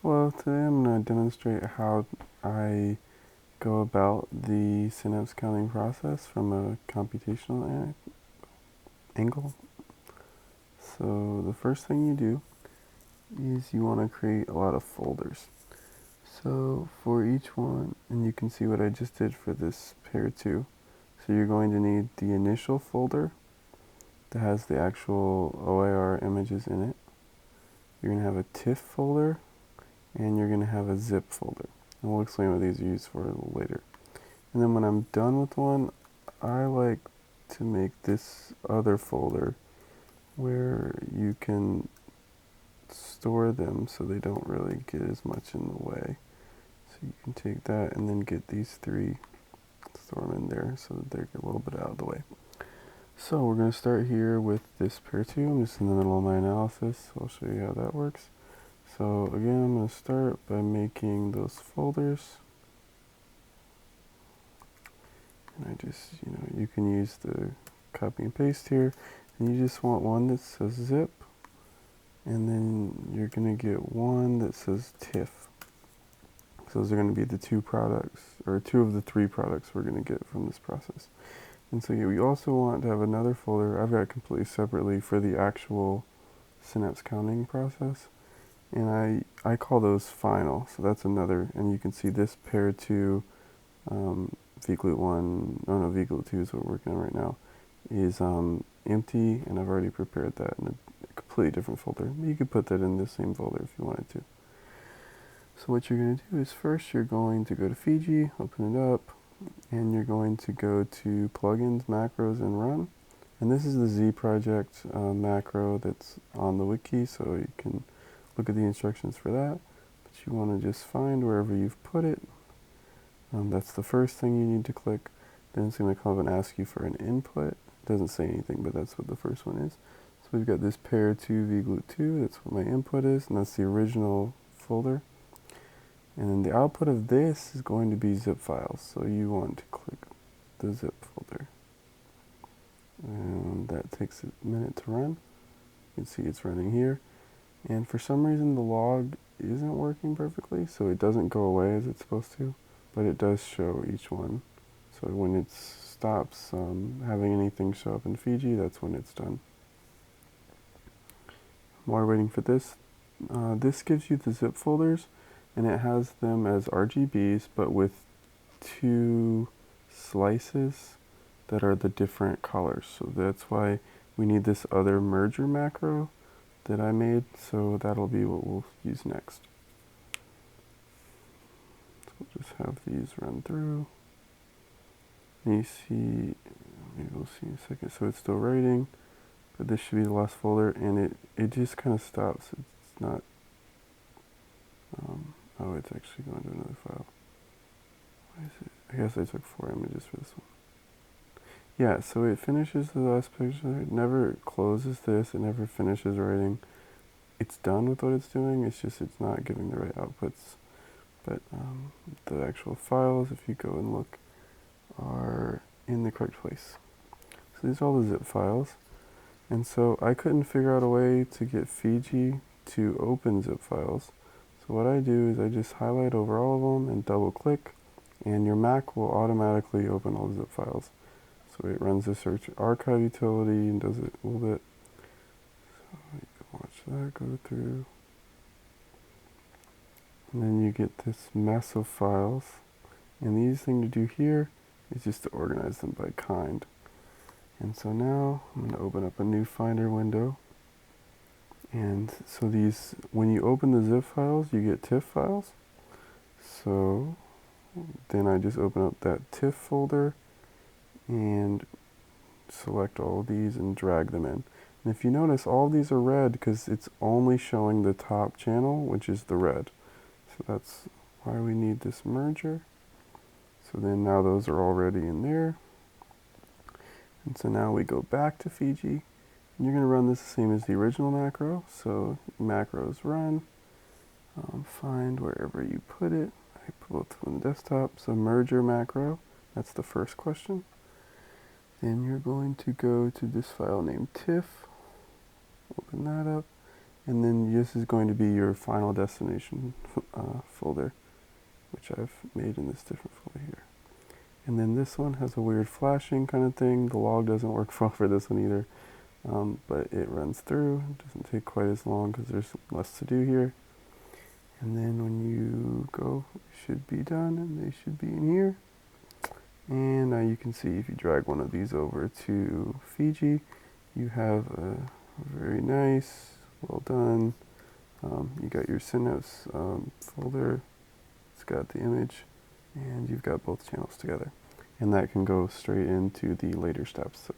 Well, today I'm going to demonstrate how I go about the synapse counting process from a computational angle. So the first thing you do is you want to create a lot of folders. So for each one, and you can see what I just did for this pair 2. So you're going to need the initial folder that has the actual OIR images in it. You're going to have a TIFF folder, and you're going to have a zip folder. And we'll explain what these are used for a little later. And then when I'm done with one, I like to make this other folder where you can store them so they don't really get as much in the way. So you can take that and then get these 3, store them in there so that they get a little bit out of the way. So we're going to start here with this pair 2. I'm just in the middle of my analysis, so I'll show you how that works. So again, I'm going to start by making those folders. And I just, you can use the copy and paste here. And you just want one that says zip. And then you're going to get one that says TIFF. So those are going to be the 2 products, or 2 of the 3 products we're going to get from this process. And so we also want to have another folder. I've got completely separately for the actual synapse counting process. And I call those final. So that's another, and you can see this pair 2, vglute 1, vglute 2 is what we're working on right now, is empty, and I've already prepared that in a completely different folder. You could put that in the same folder if you wanted to. So what you're going to do is first you're going to go to Fiji, open it up, and you're going to go to plugins, macros, and run. And this is the Z project macro that's on the wiki, so you can look at the instructions for that. But you want to just find wherever you've put it. That's the first thing you need to click. Then it's going to come up and ask you for an input. It doesn't say anything, but that's what the first one is. So we've got this pair 2 vglute 2, that's what my input is, and that's the original folder. And then the output of this is going to be zip files. So you want to click the zip folder. And that takes a minute to run. You can see it's running here. And for some reason the log isn't working perfectly, so it doesn't go away as it's supposed to, but it does show each one. So when it stops having anything show up in Fiji, that's when it's done. While we're waiting for this, this gives you the zip folders, and it has them as RGBs, but with 2 slices that are the different colors. So that's why we need this other merger macro that I made, so that'll be what we'll use next. So we'll just have these run through. And you see, maybe we'll see in a second, so it's still writing, but this should be the last folder, and it just kind of stops. It's not, oh, it's actually going to another file. Why is it? I guess I took 4 images for this one. Yeah, so it finishes the last picture. It never closes this. It never finishes writing. It's done with what it's doing. It's just it's not giving the right outputs. But the actual files, if you go and look, are in the correct place. So these are all the zip files. And so I couldn't figure out a way to get Fiji to open zip files. So what I do is I just highlight over all of them and double click, and your Mac will automatically open all the zip files. So it runs the search archive utility and does it a little bit. So you can watch that go through. And then you get this mess of files. And the easiest thing to do here is just to organize them by kind. And so now I'm going to open up a new Finder window. And so these, when you open the zip files, you get TIFF files. So then I just open up that TIFF folder and select all of these and drag them in. And if you notice, all of these are red because it's only showing the top channel, which is the red. So that's why we need this merger. So then now those are already in there. And so now we go back to Fiji. And you're going to run this the same as the original macro. So macros run, find wherever you put it. I put both on the desktop. So merger macro, that's the first question. Then you're going to go to this file named TIFF, open that up, And then this is going to be your final destination folder, which I've made in this different folder here. And then this one has a weird flashing kind of thing. The log doesn't work well for this one either, but it runs through. It doesn't take quite as long because there's less to do here. And then when you go, it should be done, and they should be in here. And now you can see if you drag one of these over to Fiji, you have a very nice, well done. You got your Synapse folder. It's got the image, and you've got both channels together. And that can go straight into the later steps